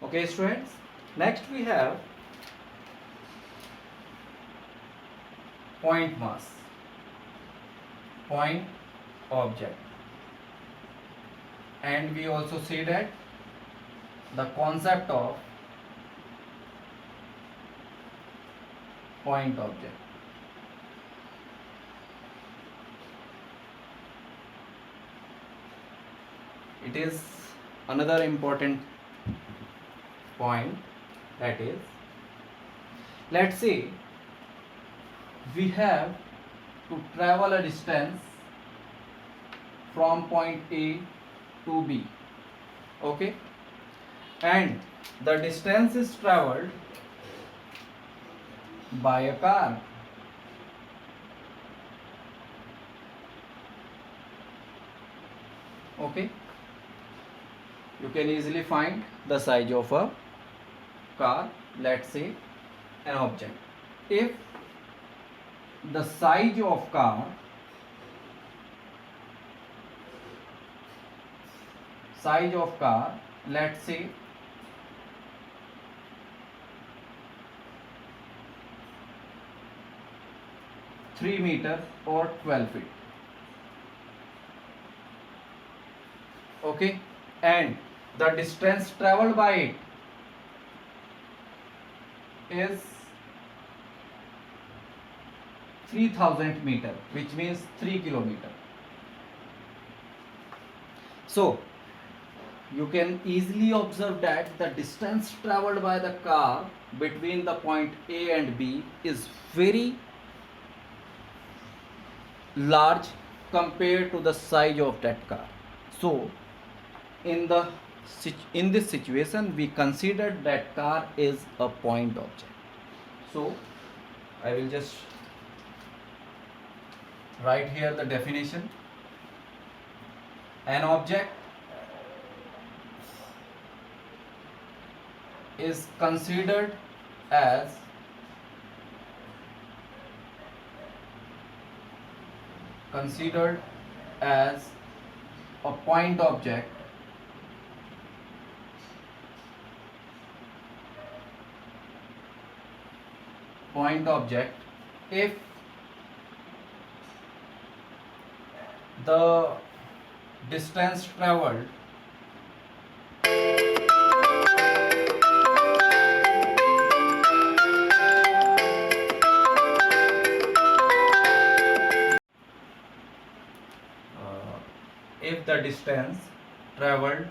Okay, students. Next we have point mass, point object, and we also see that the concept of point object. It is another important point, that is, let's say we have to travel a distance from point A to B, okay, and the distance is traveled by a car, okay. You can easily find the size of a car, let's say an object. If the size of car let's say 3 meter or 12 feet, okay, and the distance traveled by it is 3000 meter, which means 3 kilometer. So you can easily observe that the distance traveled by the car between the point A and B is very large compared to the size of that car. So in this situation we consider that car is a point object. So I will just write here the definition. An object is considered as a point object if the distance traveled if the distance traveled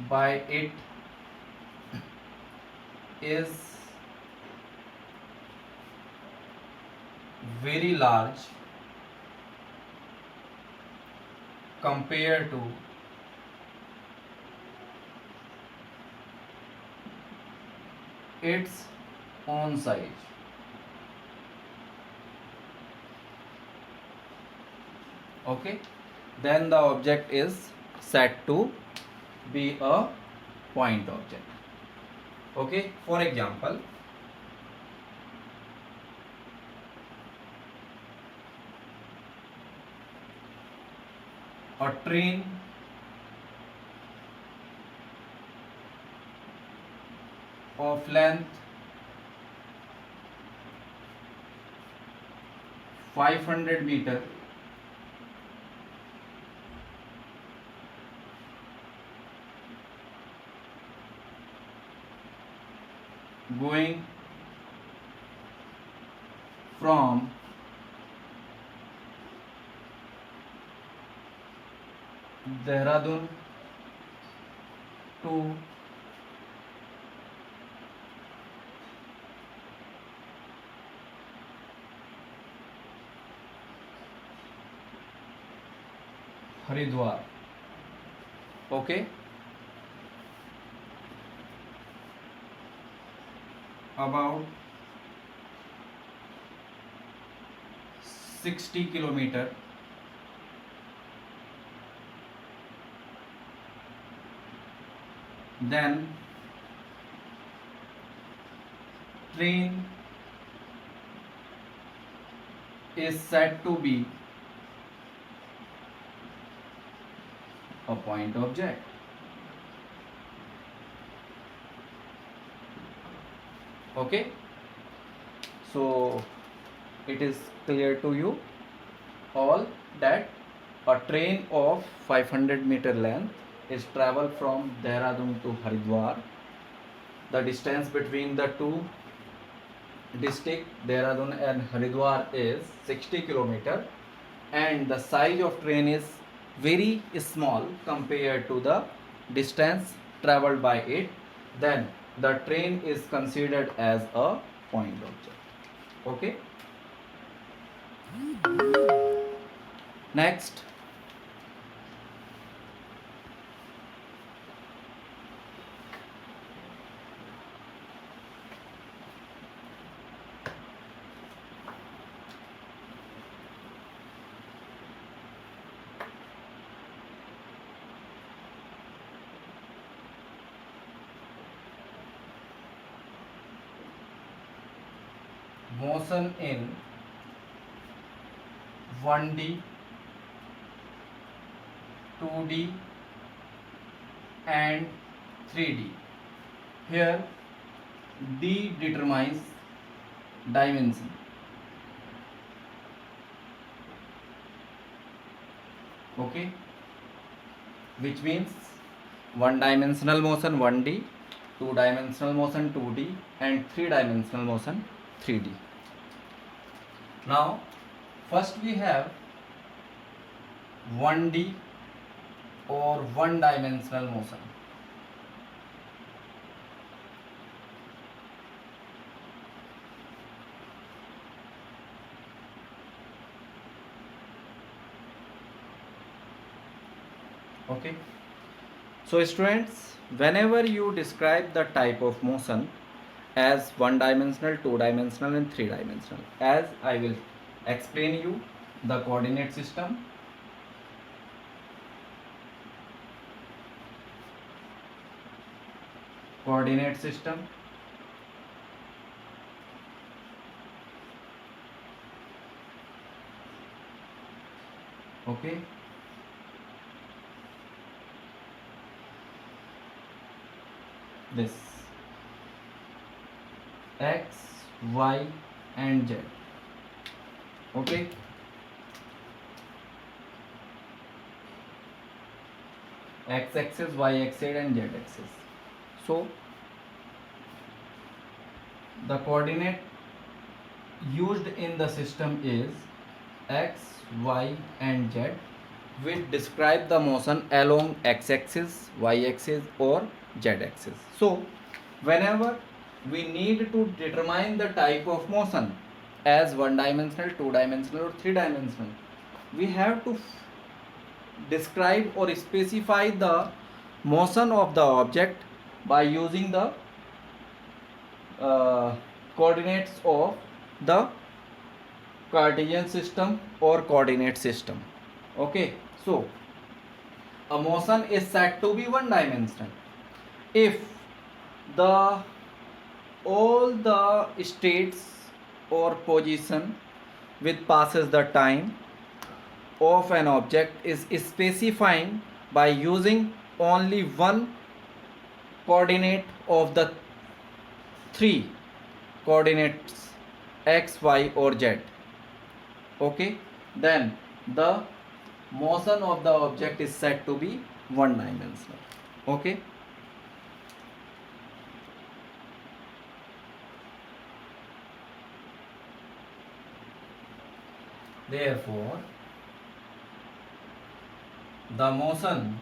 by it is very large compared to its own size. Okay, then the object is said to be a point object. Okay, for example, a train of length 500 meter going from Dehradun to Haridwar. Okay, about 60 kilometer, then train is said to be a point object. Okay, so it is clear to you all that a train of 500-meter length is travel from Dehradun to Haridwar. The distance between the two districts, Dehradun and Haridwar, is 60 km, and the size of train is very small compared to the distance traveled by it. Then the train is considered as a point object. Okay. Next, motion in 1D, 2D and 3D. Here D determines dimension. Okay, which means one dimensional motion 1D, two dimensional motion 2D and three dimensional motion 3D. Now first we have 1D or one dimensional motion. Okay, so students, whenever you describe the type of motion as one dimensional, two dimensional and three dimensional, as I will explain you the coordinate system. Coordinate system. Okay. This X, Y and Z. Okay. X axis, Y axis and Z axis. So the coordinate used in the system is X, Y and Z, which describe the motion along X axis, Y axis or Z axis. So whenever we need to determine the type of motion as one dimensional, two dimensional or three dimensional, we have to describe or specify the motion of the object by using the coordinates of the Cartesian system or coordinate system. Okay, so a motion is said to be one dimensional if the all the states or position which passes the time of an object is specifying by using only one coordinate of the three coordinates x, y or z. Okay, then the motion of the object is said to be one dimensional. Okay. Therefore, the motion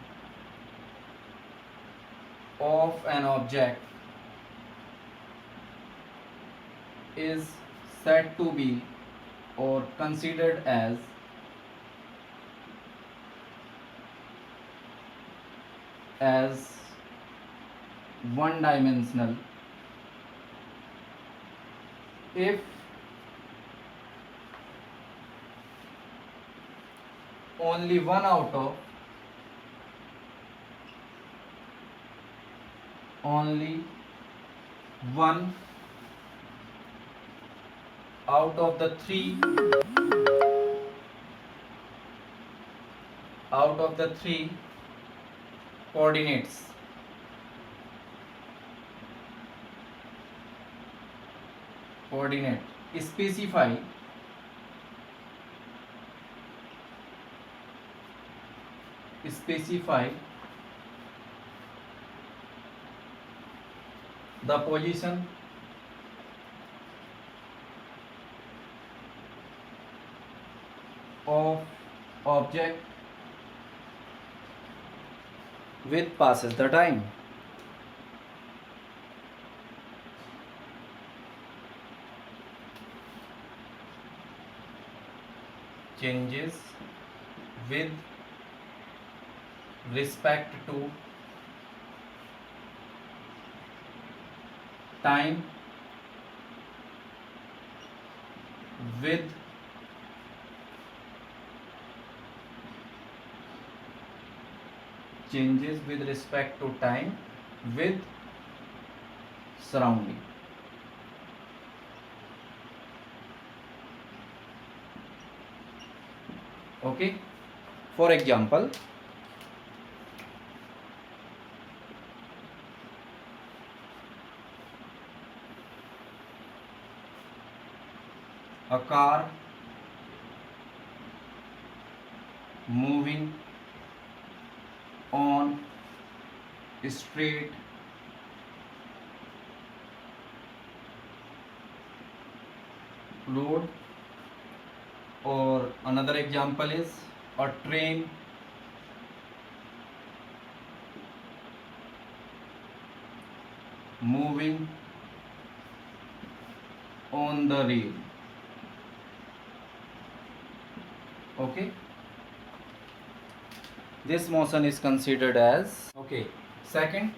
of an object is said to be or considered as one dimensional if only one out of the three coordinates. Coordinate. Specify the position of object with passes the time. Changes with respect to time with changes with respect to time with surrounding. Okay, for example, a car moving on straight road, or another example is a train moving on the rail. Okay, this motion is considered as, okay, second,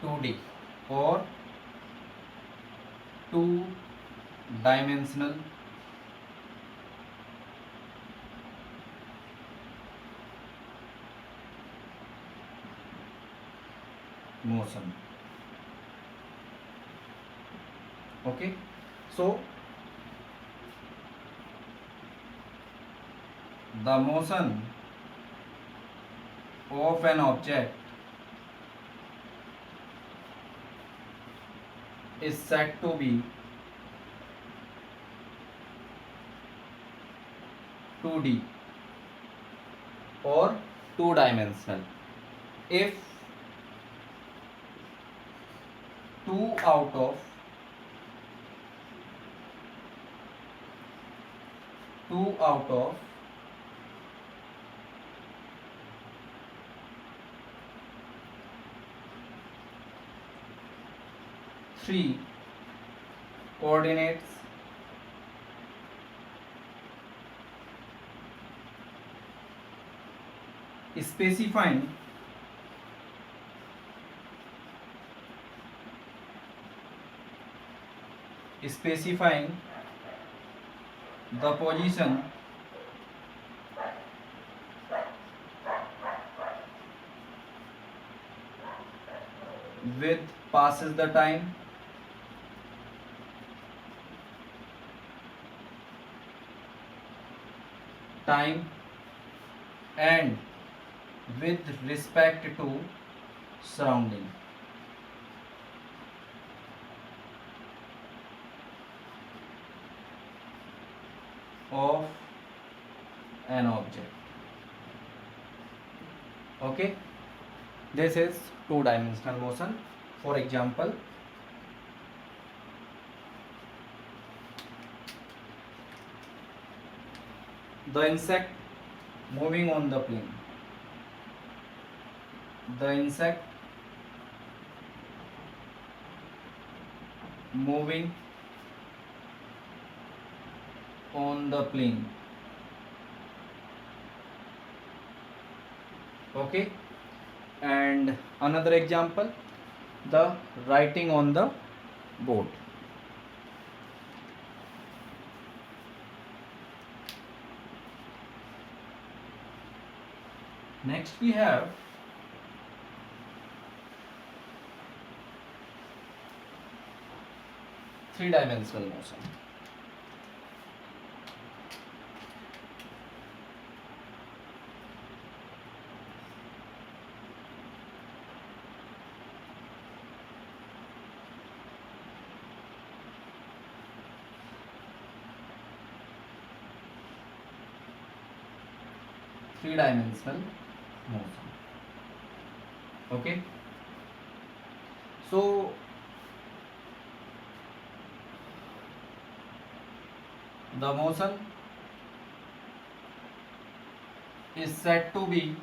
2D or two dimensional motion. Okay, so the motion of an object is said to be 2D or two dimensional if two out of three coordinates specifying the position with passes the time and with respect to surrounding. Of an object. Okay, this is two dimensional motion. For example, the insect moving on the plane. The insect moving on the plane. Okay, and another example, the writing on the board. Next we have three-dimensional motion. 3-dimensional motion. Okay, so the motion is said to be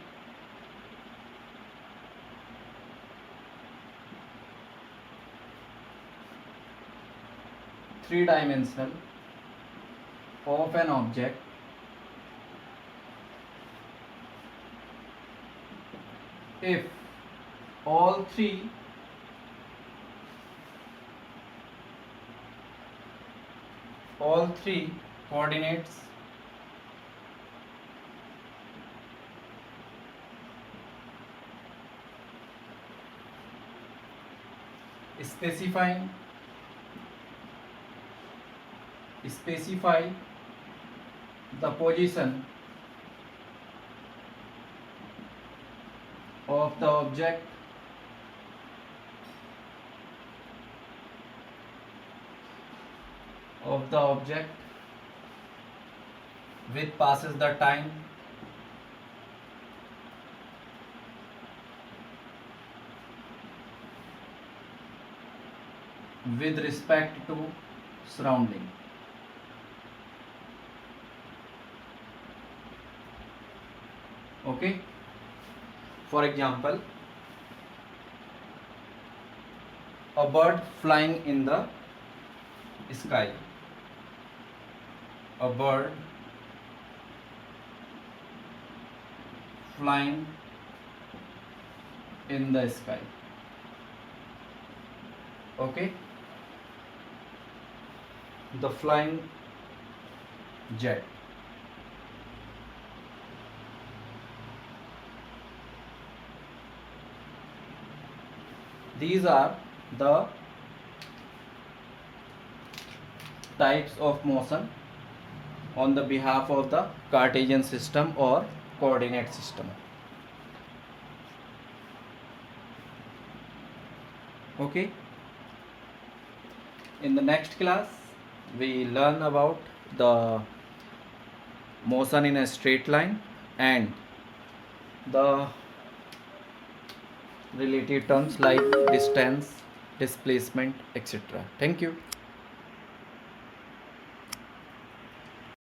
three-dimensional of an object if all three coordinates specify the position of the object which passes the time with respect to surrounding. Okay, for example, a bird flying in the sky. A bird flying in the sky. Okay, the flying jet. These are the types of motion on the behalf of the Cartesian system or coordinate system. Okay, in the next class we learn about the motion in a straight line and the related terms like distance, displacement, etc. Thank you.